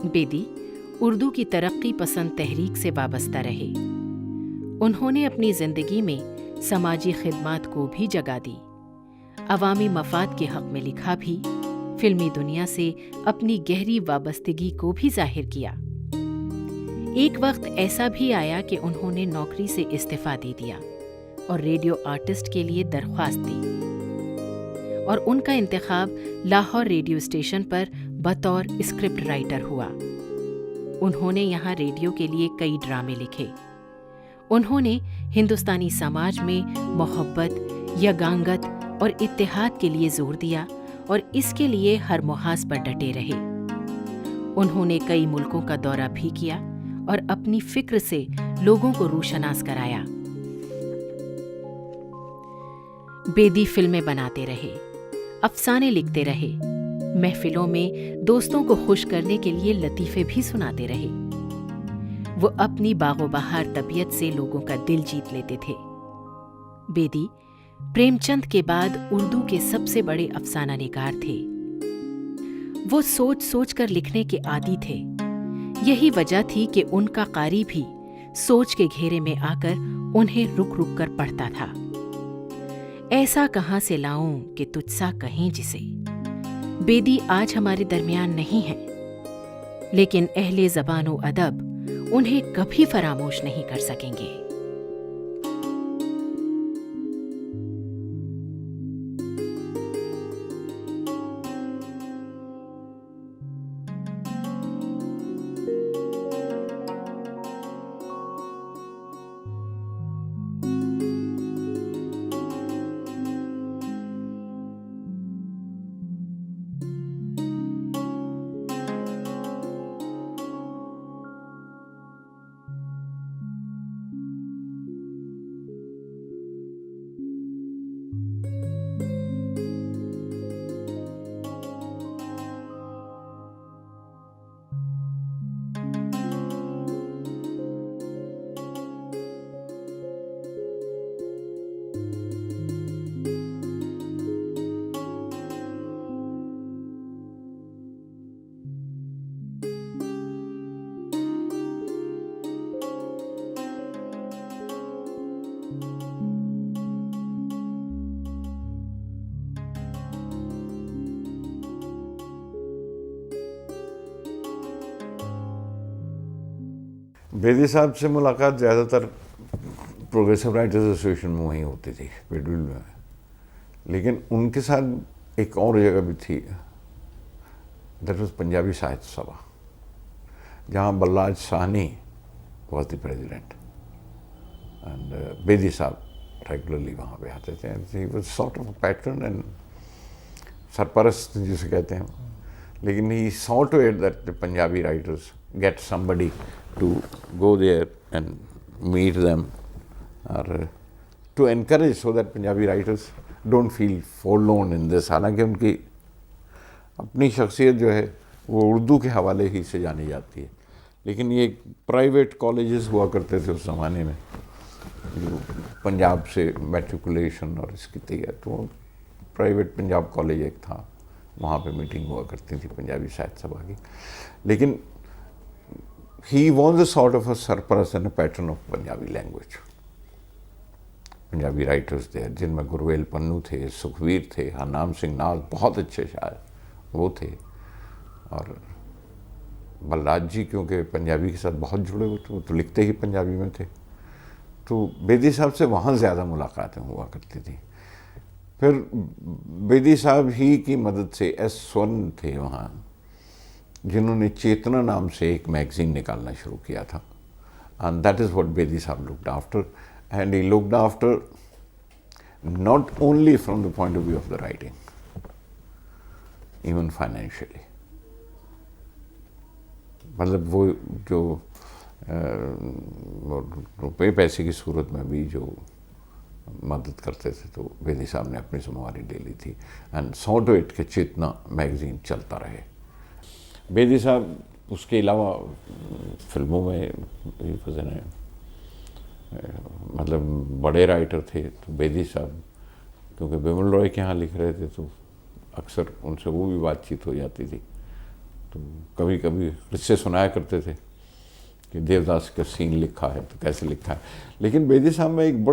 बेदी उर्दू की तरक्की पसंद तहरीक से वाबस्ता रहे। उन्होंने अपनी ज़िंदगी में समाजी खिदमात को भी जगह दी, अवामी मफाद के हक़ में लिखा भी, फिल्मी दुनिया से अपनी गहरी वाबस्तगी को भी जाहिर किया। एक वक्त ऐसा भी आया कि उन्होंने नौकरी से इस्तीफ़ा दे दिया और रेडियो आर्टिस्ट के लिए दरख्वास्त दी और उनका इंतखाब लाहौर रेडियो स्टेशन पर बतौर स्क्रिप्ट राइटर हुआ। उन्होंने यहाँ रेडियो के लिए कई ड्रामे लिखे। उन्होंने हिंदुस्तानी समाज में मोहब्बत, यगांगत और इत्तेहाद के लिए जोर दिया और इसके लिए हर मुहाज पर डटे रहे। उन्होंने कई मुल्कों का दौरा भी किया और अपनी फिक्र से लोगों को रूशनास कराया। बेदी फिल्में बनाते रहे, अफसाने लिखते रहे, महफिलों में दोस्तों को खुश करने के लिए लतीफ़े भी सुनाते रहे। वो अपनी बागो बहार तबीयत से लोगों का दिल जीत लेते थे। बेदी प्रेमचंद के बाद उर्दू के सबसे बड़े अफसाना निगार थे। वो सोच सोच कर लिखने के आदी थे। यही वजह थी कि उनका कारी भी सोच के घेरे में आकर उन्हें रुक रुक कर पढ़ता था। ऐसा कहाँ से लाऊं कि तुझसा कहें जिसे। बेदी आज हमारे दरमियान नहीं है, लेकिन अहले ज़बानो अदब उन्हें कभी फरामोश नहीं कर सकेंगे। बेदी साहब से मुलाकात ज़्यादातर प्रोग्रेसिव राइटर्स एसोसिएशन में वहीं होती थी, पेडविल में। लेकिन उनके साथ एक और जगह भी थी, दैट वाज पंजाबी साहित्य सभा, जहाँ Balraj Sahni was the president and Bedi साहब रेगुलरली वहाँ पे आते थे। He was sort of patron and सरपरस्त जिसे कहते हैं, लेकिन he saw to it that the Punjabi writers get somebody to go there and meet them or to encourage so that Punjabi writers don't feel forlorn in this। हालांकि उनकी अपनी शख्सियत जो है वो उर्दू के हवाले ही से जानी जाती है, लेकिन ये प्राइवेट कॉलेजेस हुआ करते थे उस ज़माने में, जो पंजाब से मैट्रिकुलेशन और इसकी तैयारी, तो प्राइवेट पंजाब कॉलेज एक था, वहाँ पे मीटिंग हुआ करती थी पंजाबी साहित्य सभा की। लेकिन he was a sort of a surplus and a patron of Punjabi language। Punjabi writers थे जिनमें गुरवेल पन्नू थे, सुखवीर थे, हरनाम सिंह नाज बहुत अच्छे शायर वो थे, और बल्लाज जी क्योंकि पंजाबी के साथ बहुत जुड़े हुए थे, वो तो लिखते ही पंजाबी में थे, तो बेदी साहब से वहाँ ज़्यादा मुलाकातें हुआ करती थी। फिर बेदी साहब ही की मदद से एस स्वर्ण थे वहाँ, जिन्होंने चेतना नाम से एक मैगज़ीन निकालना शुरू किया था, and that is what Bedi साहब looked after, and he looked after not only from the point of view of the writing, even financially. मतलब वो जो रुपये पैसे की सूरत में भी जो मदद करते थे, तो बेदी साहब ने अपनी जिम्मेवारी ले ली थी, एंड सॉ टू इट के चेतना मैगज़ीन चलता रहे। बेदी साहब उसके अलावा फिल्मों में मतलब बड़े राइटर थे, तो बेदी साहब क्योंकि बिमल रॉय के यहाँ लिख रहे थे तो अक्सर उनसे वो भी बातचीत हो जाती थी, तो कभी कभी किस्से सुनाया करते थे कि देवदास का सीन लिखा है तो कैसे लिखा है। लेकिन बेदी साहब में एक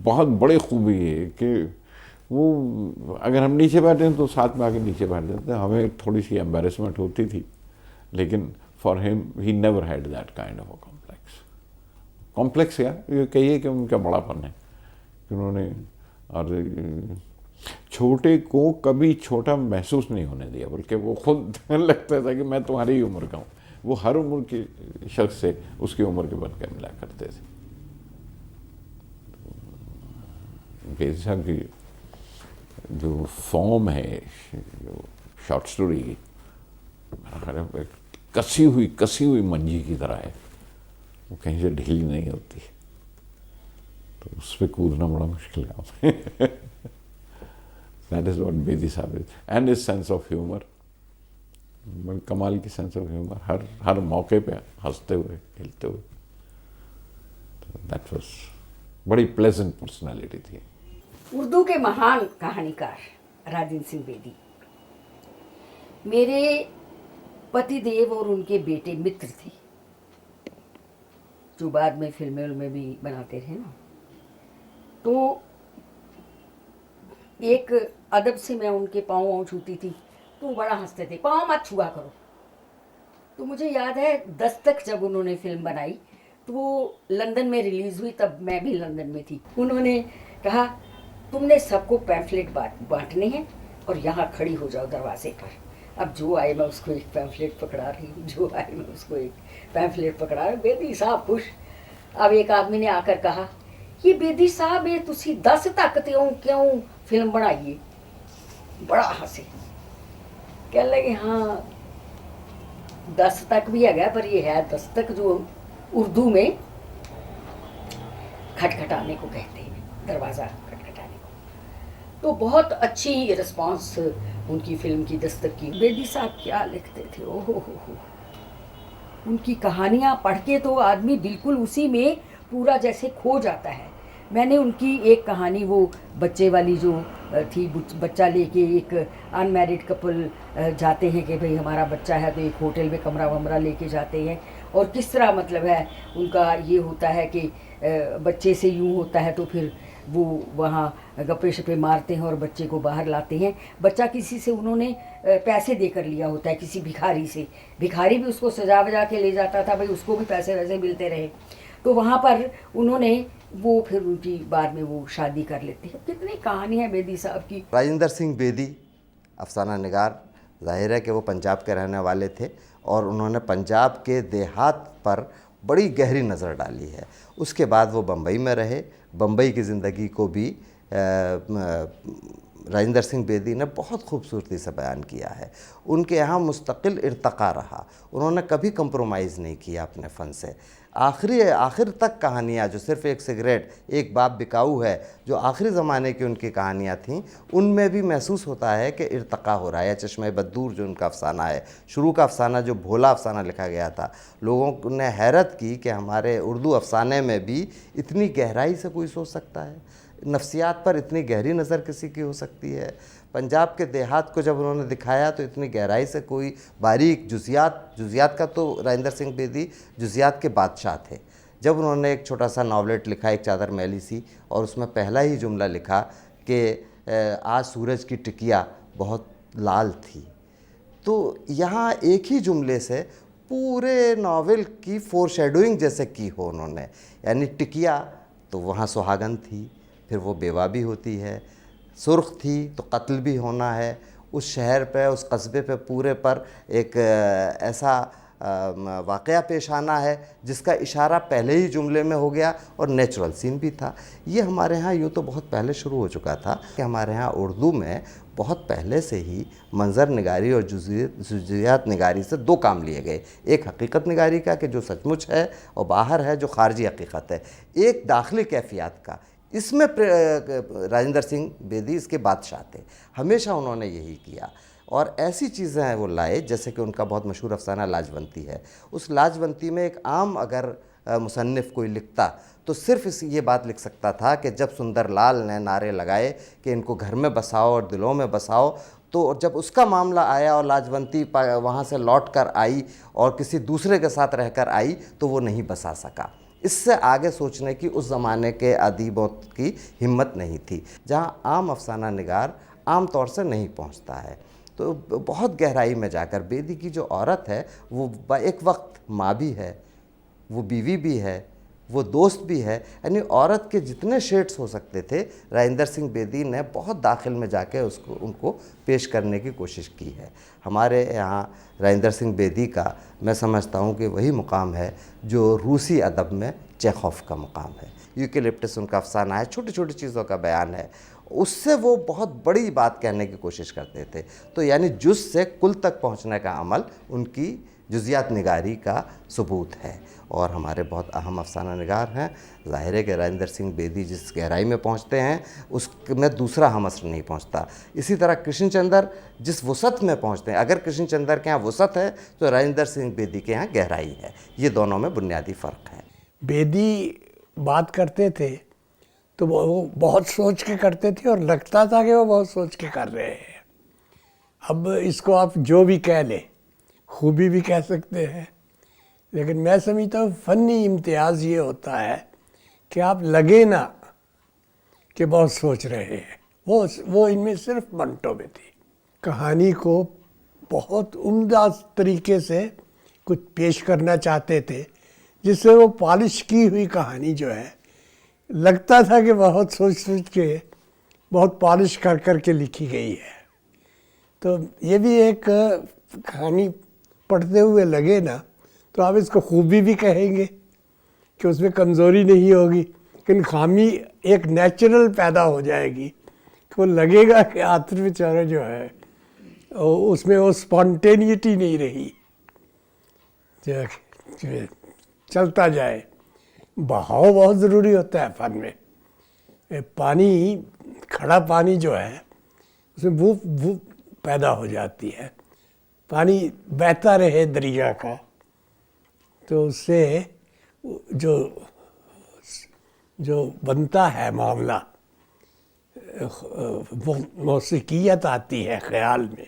बहुत बड़ी खूबी है कि वो अगर हम नीचे बैठे हैं तो साथ में आके नीचे बैठ जाते हैं। हमें थोड़ी सी एम्बेरसमेंट होती थी, लेकिन for him he never had that kind of a complex या ये कहिए कि उनका बड़ापन है कि उन्होंने और छोटे को कभी छोटा महसूस नहीं होने दिया, बल्कि वो खुद लगता था कि मैं तुम्हारी ही उम्र का हूँ। वो हर उम्र के शख्स से उसकी उम्र के बन कर मिला करते थे। बेदी साहब की जो फॉर्म है, जो शॉर्ट स्टोरी की, मेरा ख्याल है कसी हुई मंजी की तरह है, वो कहीं से ढीली नहीं होती, तो उस पर कूदना बड़ा मुश्किल काम है। दैट इज़ व्हाट बेदी साहब is, and his sense of humour, बड़ी कमाल की सेंस ऑफ ह्यूमर, हर मौके पे हंसते हुए खेलते हुए। तो दैट वाज बड़ी प्लेजेंट पर्सनालिटी थी। उर्दू के महान कहानीकार राजेंद्र सिंह बेदी मेरे पतिदेव और उनके बेटे मित्र थे, जो बाद में फिल्में में भी बनाते रहे ना। तो एक अदब से मैं उनके पाँव छूती थी तो बड़ा हंसते थे, पाँव मत छुआ करो। तो मुझे याद है दस्तक जब उन्होंने फिल्म बनाई तो वो लंदन में रिलीज़ हुई, तब मैं भी लंदन में थी। उन्होंने कहा तुमने सबको पैम्फलेट बांटने हैं और यहाँ खड़ी हो जाओ दरवाजे पर। अब जो आए मैं उसको एक पैम्फलेट पकड़ा रही हूँ, जो आए मैं उसको एक पैम्फलेट पकड़ा रही हूँ। बेदी साहब खुश। अब एक आदमी ने आकर कहा ये बेदी साहब ये तुसी 10 तक क्यों फिल्म बनाइए। बड़ा हंसे, कह लगे हाँ 10 तक भी है, पर ये है दस्तक जो उर्दू में खटखटाने को कहते हैं, दरवाज़ा खटखटाने को। तो बहुत अच्छी रिस्पांस उनकी फिल्म की दस्तक की। बेदी साहब क्या लिखते थे, ओहो हो। उनकी कहानियाँ पढ़ के तो आदमी बिल्कुल उसी में पूरा जैसे खो जाता है। मैंने उनकी एक कहानी वो बच्चे वाली जो थी, बच्चा लेके एक अनमैरिड कपल जाते हैं कि भाई हमारा बच्चा है, तो एक होटल में कमरा वमरा लेके जाते हैं, और किस तरह मतलब है उनका ये होता है कि बच्चे से यूँ होता है तो फिर वो वहाँ गप्पे शप्पे मारते हैं और बच्चे को बाहर लाते हैं। बच्चा किसी से उन्होंने पैसे देकर लिया होता है, किसी भिखारी से। भिखारी भी उसको सजा वजा के ले जाता था, भाई उसको भी पैसे वैसे मिलते रहे। तो वहाँ पर उन्होंने वो फिर उनकी बाद में वो शादी कर लेते हैं। कितनी कहानी है बेदी साहब की। राजेंद्र सिंह बेदी अफसाना निगार, जाहिर है कि वो पंजाब के रहने वाले थे और उन्होंने पंजाब के देहात पर बड़ी गहरी नज़र डाली है। उसके बाद वो बम्बई में रहे। बम्बई की ज़िंदगी को भी राजेंद्र सिंह बेदी ने बहुत खूबसूरती से बयान किया है। उनके यहाँ मुस्तकिल इर्तक़ा रहा, उन्होंने कभी कंप्रोमाइज़ नहीं किया अपने फ़न से। आखिर तक कहानियाँ जो सिर्फ़ एक सिगरेट एक बाप बिकाऊ है, जो आखिरी ज़माने की उनकी कहानियाँ थीं, उनमें भी महसूस होता है कि इर्तक़ा हो रहा है। चश्मे बद्दूर जो उनका अफ़साना है, शुरू का अफ़साना जो भोला अफ़साना लिखा गया था, लोगों ने हैरत की कि हमारे उर्दू अफ़साने में भी इतनी गहराई से कोई सोच सकता है, नफ्सियात पर इतनी गहरी नज़र किसी की हो सकती है। पंजाब के देहात को जब उन्होंने दिखाया तो इतनी गहराई से कोई बारीक जुज़ियात का तो राजेंद्र सिंह बेदी जुज़ियात के बादशाह थे। जब उन्होंने एक छोटा सा नॉवलेट लिखा, एक चादर मैली सी, और उसमें पहला ही जुमला लिखा कि आज सूरज की टिकिया बहुत लाल थी, तो यहाँ एक ही जुमले से पूरे नावल की फोरशैडोइंग जैसे की हो उन्होंने। यानी टिकिया तो वहाँ सुहागन थी, फिर वो बेवा भी होती है, सुर्ख थी तो कत्ल भी होना है। उस शहर पे, उस कस्बे पे पूरे पर एक ऐसा वाक़या पेश आना है जिसका इशारा पहले ही जुमले में हो गया, और नेचुरल सीन भी था। ये हमारे यहाँ यूँ तो बहुत पहले शुरू हो चुका था कि हमारे यहाँ उर्दू में बहुत पहले से ही मंज़र निगारी और जुज़ियात निगारी से दो काम लिए गए। एक हकीकत निगारी का कि जो सचमुच है और बाहर है जो ख़ारजी हकीकत है, एक दाखिली कैफियत का। इसमें राजेंद्र सिंह बेदी इसके बादशाह थे, हमेशा उन्होंने यही किया। और ऐसी चीज़ें हैं वो लाए, जैसे कि उनका बहुत मशहूर अफसाना लाजवंती है। उस लाजवंती में एक आम अगर मुसन्निफ़ कोई लिखता तो सिर्फ ये बात लिख सकता था कि जब सुंदरलाल ने नारे लगाए कि इनको घर में बसाओ और दिलों में बसाओ, तो जब उसका मामला आया और लाजवंती वहाँ से लौट कर आई और किसी दूसरे के साथ रहकर आई तो वो नहीं बसा सका। इससे आगे सोचने की उस ज़माने के अदीबों की हिम्मत नहीं थी, जहाँ आम अफसाना निगार आम तौर से नहीं पहुँचता है। तो बहुत गहराई में जाकर बेदी की जो औरत है वो एक वक्त माँ भी है, वो बीवी भी है, वो दोस्त भी है, यानी औरत के जितने शेड्स हो सकते थे राजेंद्र सिंह बेदी ने बहुत दाखिल में जाके उनको पेश करने की कोशिश की है। हमारे यहाँ राजेंद्र सिंह बेदी का मैं समझता हूँ कि वही मुकाम है जो रूसी अदब में चेखोव का मुकाम है। यूकेलिप्टस उनका अफसाना है, छोटी छोटी चीज़ों का बयान है, उससे वो बहुत बड़ी बात कहने की कोशिश करते थे। तो यानी जुज़ से कुल तक पहुँचने का अमल उनकी जुज़ियात निगारी का सबूत है। और हमारे बहुत अहम अफसाना निगार हैं। ज़ाहिर है कि राजेंद्र सिंह बेदी जिस गहराई में पहुँचते हैं उसमें दूसरा हम असर नहीं पहुँचता। इसी तरह कृष्ण चंद्र जिस वसत में पहुँचते हैं, अगर कृष्ण चंद्र के यहाँ वसत है तो राजेंद्र सिंह बेदी के यहाँ गहराई है। ये दोनों में बुनियादी फ़र्क है। बेदी बात करते थे तो वो बहुत सोच के करते थे और लगता था कि वो बहुत सोच के कर रहे हैं। अब इसको आप जो भी कह लें, खूबी भी कह सकते हैं, लेकिन मैं समझता हूँ फ़नी इम्तियाज़ ये होता है कि आप लगे ना कि बहुत सोच रहे हैं। वो इनमें सिर्फ मंटो में थी। कहानी को बहुत उम्दा तरीके से कुछ पेश करना चाहते थे जिससे वो पॉलिश की हुई कहानी जो है लगता था कि बहुत सोच सोच के बहुत पॉलिश कर कर के लिखी गई है। तो ये भी एक कहानी पढ़ते हुए लगे ना तो आप इसको खूबी भी कहेंगे कि उसमें कमज़ोरी नहीं होगी, लेकिन खामी एक नेचुरल पैदा हो जाएगी कि वो लगेगा कि आखिर बेचारा जो है उसमें वो स्पॉन्टेनिटी नहीं रही, जो चलता जाए। बहाव बहुत ज़रूरी होता है फ़न में। पानी, खड़ा पानी जो है उसमें वो पैदा हो जाती है। पानी बहता रहे दरिया का तो उससे जो बनता है मामला, मौसीकियत आती है ख़याल में,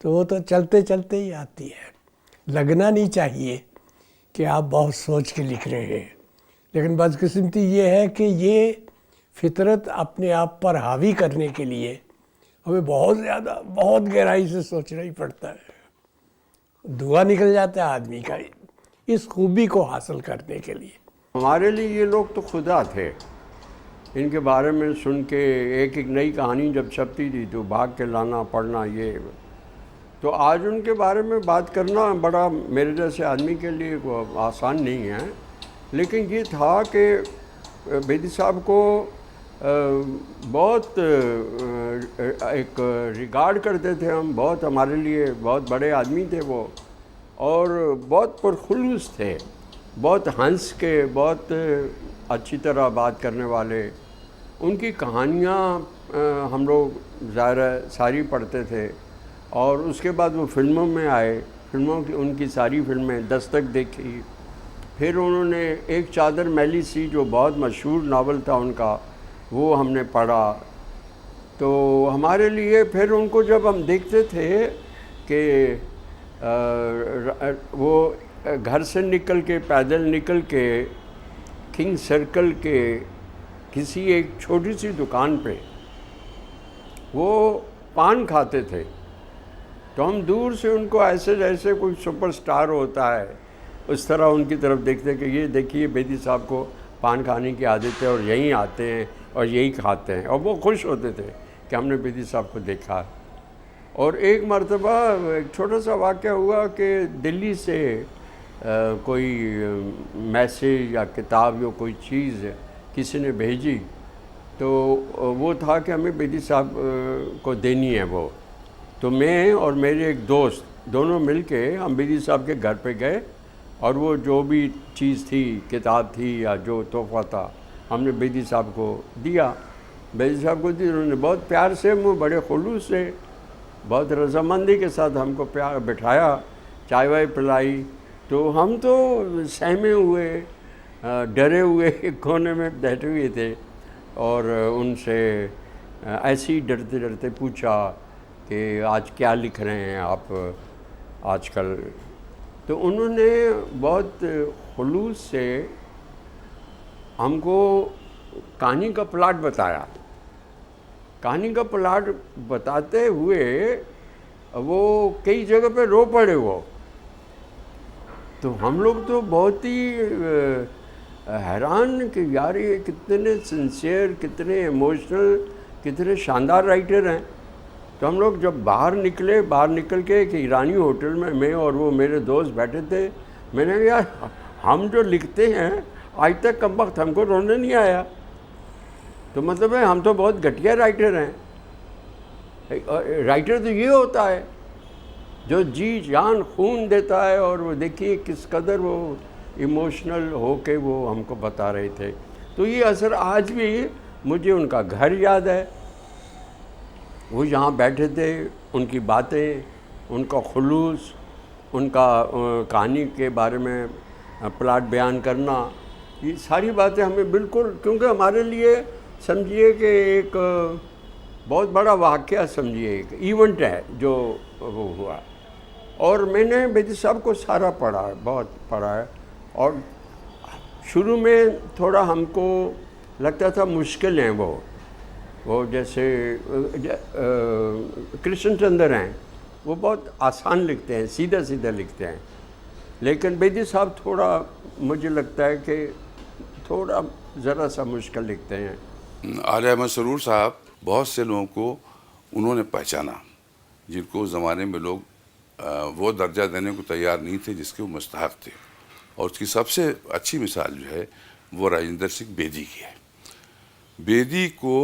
तो वो तो चलते चलते ही आती है। लगना नहीं चाहिए कि आप बहुत सोच के लिख रहे हैं, लेकिन बदकिस्मती ये है कि ये फितरत अपने आप पर हावी करने के लिए हमें बहुत ज़्यादा, बहुत गहराई से सोचना ही पड़ता है। धुआं निकल जाता है आदमी का इस खूबी को हासिल करने के लिए। हमारे लिए ये लोग तो खुदा थे। इनके बारे में सुन के एक एक नई कहानी जब छपती थी तो भाग के लाना, पढ़ना, ये तो आज उनके बारे में बात करना बड़ा मेरे जैसे आदमी के लिए आसान नहीं है। लेकिन ये था कि बेदी साहब को बहुत एक रिगार्ड करते थे हम, बहुत हमारे लिए बहुत बड़े आदमी थे वो, और बहुत पुरखुलूस थे, बहुत हंस के, बहुत अच्छी तरह बात करने वाले। उनकी कहानियाँ हम लोग ज़ाहिर सारी पढ़ते थे और उसके बाद वो फिल्मों में आए। फिल्मों की उनकी सारी फिल्में, दस्तक देखी, फिर उन्होंने एक चादर मैली सी जो बहुत मशहूर नावल था उनका, वो हमने पढ़ा। तो हमारे लिए फिर उनको जब हम देखते थे कि वो घर से निकल के, पैदल निकल के किंग सर्कल के किसी एक छोटी सी दुकान पे वो पान खाते थे, तो हम दूर से उनको ऐसे जैसे कोई सुपरस्टार होता है उस तरह उनकी तरफ देखते कि ये देखिए बेदी साहब को पान खाने की आदत है और यहीं आते हैं और यही खाते हैं, और वो खुश होते थे कि हमने बेदी साहब को देखा। और एक मर्तबा एक छोटा सा वाक़या हुआ कि दिल्ली से कोई मैसेज या किताब या कोई चीज़ किसी ने भेजी, तो वो था कि हमें बेदी साहब को देनी है वो। तो मैं और मेरे एक दोस्त दोनों मिलके हम बेदी साहब के घर पे गए और वो जो भी चीज़ थी, किताब थी या जो तोहफ़ा था, हमने बेदी साहब को दिया। बेदी साहब को दी, उन्होंने बहुत प्यार से, वो बड़े खुलूस से, बहुत रज़ामंदी के साथ हमको प्यार बिठाया, चाय वाय पिलाई। तो हम तो सहमे हुए, डरे हुए एक कोने में बैठे हुए थे और उनसे ऐसे ही डरते डरते पूछा कि आज क्या लिख रहे हैं आप आजकल। तो उन्होंने बहुत खुलूस से हमको कहानी का प्लॉट बताया। कहानी का प्लॉट बताते हुए वो कई जगह पे रो पड़े वो। तो हम लोग तो बहुत ही हैरान कि यार ये कितने सिंसियर, कितने इमोशनल, कितने शानदार राइटर हैं। तो हम लोग जब बाहर निकल के एक ईरानी होटल में मैं और वो मेरे दोस्त बैठे थे। मैंने कहा यार हम जो लिखते हैं आज तक कम वक्त हमको रोने नहीं आया। तो मतलब है हम तो बहुत घटिया राइटर हैं। राइटर तो ये होता है जो जी जान खून देता है। और वो देखिए किस कदर वो इमोशनल होके वो हमको बता रहे थे। तो ये असर आज भी मुझे उनका घर याद है। वो यहाँ बैठे थे, उनकी बातें, उनका खुलूस, उनका कहानी के बारे में प्लॉट बयान करना, ये सारी बातें हमें बिल्कुल, क्योंकि हमारे लिए समझिए कि एक बहुत बड़ा वाक़या, समझिए एक इवेंट है जो वो हुआ। और मैंने बेदी साहब को सारा पढ़ा है, बहुत पढ़ा है। और शुरू में थोड़ा हमको लगता था मुश्किल हैं वो जैसे कृष्ण चंद्र हैं, वो बहुत आसान लिखते हैं, सीधा सीधा लिखते हैं। लेकिन बेदी साहब थोड़ा मुझे लगता है कि थोड़ा ज़रा सा मुश्किल लिखते हैं। आलिया अहमद सरूर साहब बहुत से लोगों को उन्होंने पहचाना जिनको उस ज़माने में लोग वो दर्जा देने को तैयार नहीं थे जिसके वो मुस्तहक़ थे। और उसकी सबसे अच्छी मिसाल जो है वो राजेंद्र सिंह बेदी की है। बेदी को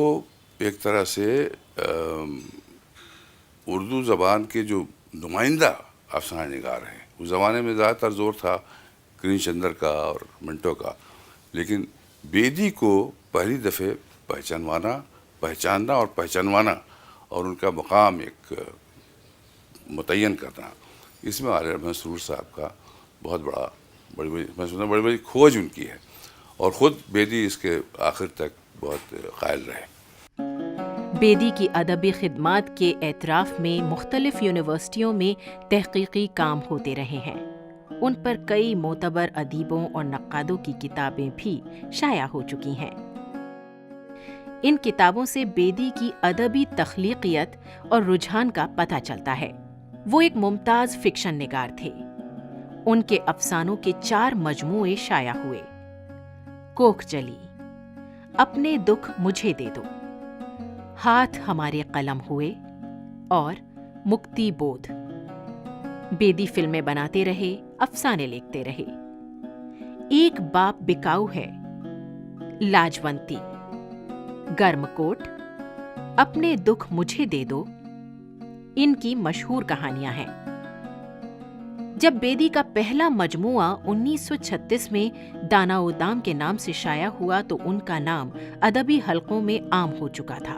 एक तरह से उर्दू ज़बान के जो नुमाइंदा अफसाना निगार हैं, उस ज़माने में ज़्यादातर ज़ोर था कृष्ण चंद्र का और मिंटो का, लेकिन बेदी को पहली दफ़े पहचानना और पहचानवाना और उनका मकाम एक मुतय्यन करना, इसमें आलिया अहमद सरूर साहब का बहुत बड़ा बड़ी बड़ी खोज उनकी है। और ख़ुद बेदी इसके आखिर तक बहुत कायल रहे। बेदी की अदबी खिदमात के एतराफ़ में मुख्तलिफ़ यूनिवर्सिटियों में तहक़ीक़ी काम होते रहे हैं। उन पर कई मोतबर अदीबों और नक्कादों की किताबें भी शाया हो चुकी हैं। इन किताबों से बेदी की अदबी तख्लीक़ियत और रुझान का पता चलता है। वो एक मुमताज़ फ़िक्शन निगार थे। उनके अफ़सानों के 4 मजमूए शाया हुए। कोख जली, अपने दुख मुझे दे दो, हाथ हमारे कलम हुए और मुक्ति बोध। बेदी फिल्में बनाते रहे, अफसाने लिखते रहे। एक बाप बिकाऊ है, लाजवंती, गर्मकोट, अपने दुख मुझे दे दो, इनकी मशहूर कहानियां हैं। जब बेदी का पहला मजमुआ 1936 में दाना-ओ-दाम के नाम से शाया हुआ तो उनका नाम अदबी हलकों में आम हो चुका था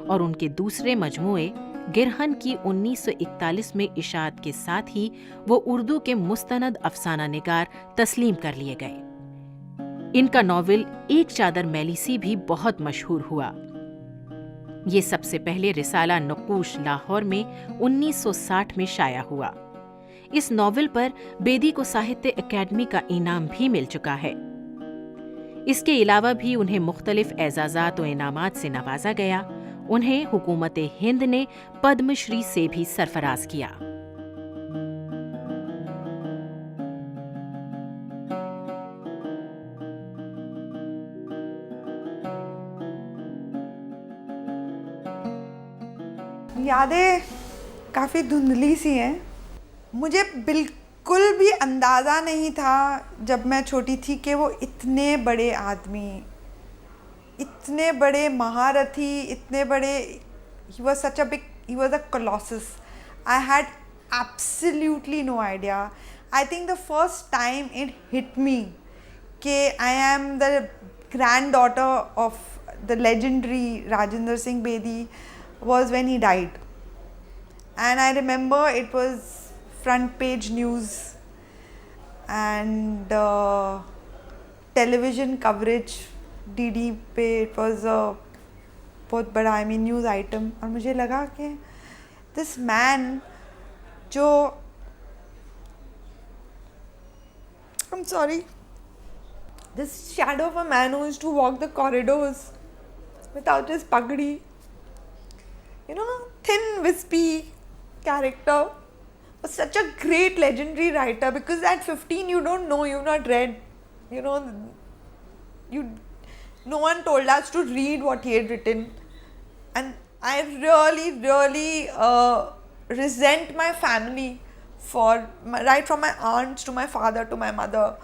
और उनके दूसरे मजमुए गिरहन की 1941 में इशाअत के साथ ही वो उर्दू के मुस्तनद अफसाना निगार तस्लीम कर लिए गए। इनका नॉवेल एक चादर मैली सी भी बहुत मशहूर हुआ। ये सबसे पहले रिसाला नक़ूश लाहौर में 1960 में शाया हुआ। इस नॉवेल पर बेदी को साहित्य अकादमी का इनाम भी मिल चुका है। इसके अलावा भी उन्हें मुख्तलिफ एजाज़ात और इनामात से नवाजा गया। उन्हें हुकूमत हिंद ने पद्मश्री से भी सरफराज किया। यादें काफ़ी धुंधली सी हैं। मुझे बिल्कुल भी अंदाज़ा नहीं था जब मैं छोटी थी कि वो इतने बड़े आदमी, इतने बड़े महारथी, इतने बड़े, he was such a big, he was a colossus. I had absolutely no idea. I think the first time it hit me कि I am the granddaughter of the legendary Rajendra Singh Bedi was when he died. And I remember it was front page news and television coverage, DD पे, it was a बहुत बड़ा news item. और मुझे लगा कि this man जो I'm sorry, this shadow of a man who used to walk the corridors without his pagdi, you know, thin, wispy character, was such a great legendary writer, because at 15 you don't know, you've not read, you know, no one told us to read what he had written. And I really resent my family for, right from my aunts to my father to my mother,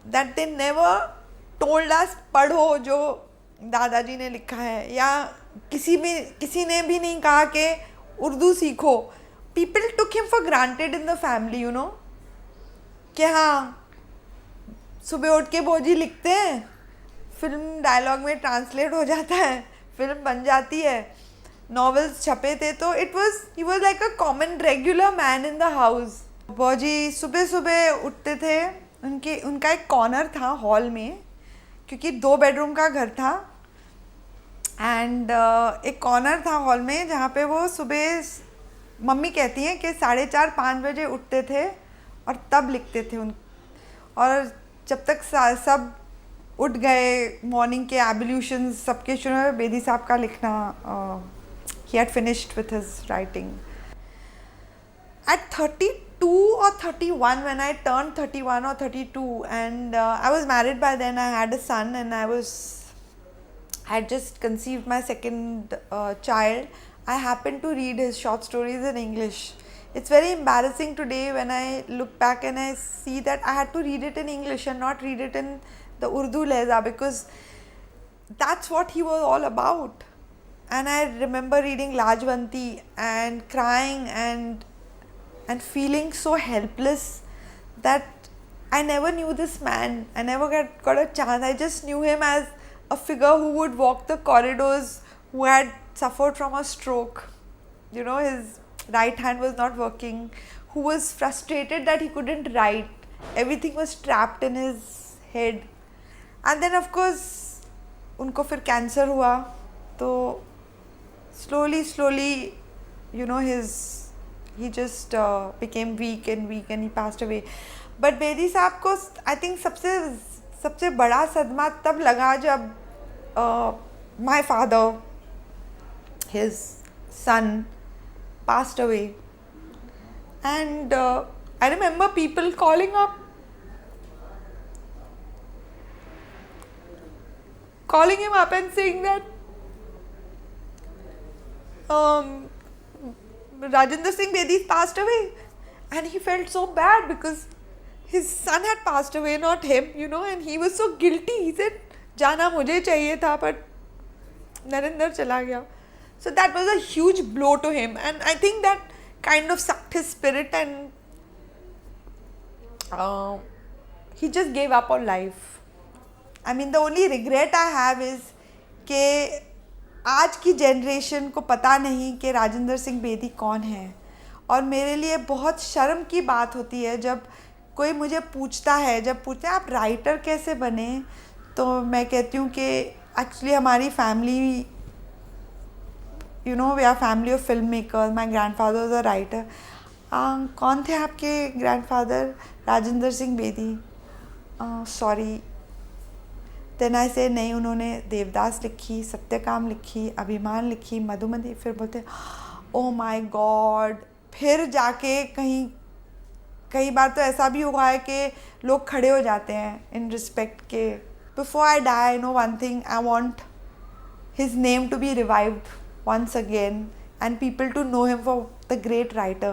that they never told us पढ़ो जो दादाजी ने लिखा है, या किसी ने भी नहीं कहा कि उर्दू सीखो. People took him for granted in the family, you know, कि हाँ सुबह उठ के भोजी लिखते हैं, फिल्म डायलॉग में ट्रांसलेट हो जाता है, फिल्म बन जाती है, नॉवेल्स छपे थे. तो he was like a common regular man in the house. भोजी सुबह सुबह उठते थे, उनका एक कॉर्नर था हॉल में, क्योंकि 2 बेडरूम का घर था, एंड एक कॉर्नर था हॉल में जहाँ पे वो सुबह, मम्मी कहती हैं कि 4:30-5 बजे उठते थे और तब लिखते थे और जब तक सब उठ गए, मॉर्निंग के एबोल्यूशंस सबके शुरू में, बेदी साहब का लिखना, he had finished with his writing. At 32 or 31, when I turned 31 or 32, and I was married by then, I had a son, and I had just conceived my second child. I happened to read his short stories in English. It's very embarrassing today when I look back and I see that I had to read it in English and not read it in the Urdu lehza, because that's what he was all about. And I remember reading Lajwanti and crying and feeling so helpless that I never knew this man. I never got a chance. I just knew him as a figure who would walk the corridors, who had suffered from a stroke. You know, his right hand was not working, who was frustrated that he couldn't write. Everything was trapped in his head. And then of course, उनको फिर cancer हुआ, तो slowly, you know, he just became weak and he passed away. But Bedi साहब को I think सबसे बड़ा सदमा तब लगा जब my father, his son, passed away. And I remember people calling up him up and saying that Rajendra Singh Bedi passed away, and he felt so bad because his son had passed away, not him, you know, and he was so guilty. He said, "Jana mujhe chahiye tha, but Narinder chala gaya." So that was a huge blow to him, and I think that kind of sucked his spirit, and he just gave up on life. I mean, the only regret I have is कि आज की generation को पता नहीं कि राजेंद्र सिंह बेदी कौन है, और मेरे लिए बहुत शर्म की बात होती है जब कोई मुझे पूछता है, आप राइटर कैसे बने, तो मैं कहती हूँ कि एक्चुअली हमारी family, you know, we are family of film makers. My grandfather was a writer. कौन थे आपके grandfather? Rajendra Singh Bedi. Sorry. Then I say नहीं, उन्होंने देवदास लिखी, सत्यकाम लिखी, अभिमान लिखी, मधुमती. फिर बोलते ओ माय गॉड. फिर जाके कई बार तो ऐसा भी हुआ है कि लोग खड़े हो जाते हैं इन रिस्पेक्ट के. Before I die, I know one thing, I want his name to be revived once again and people to know him for the great writer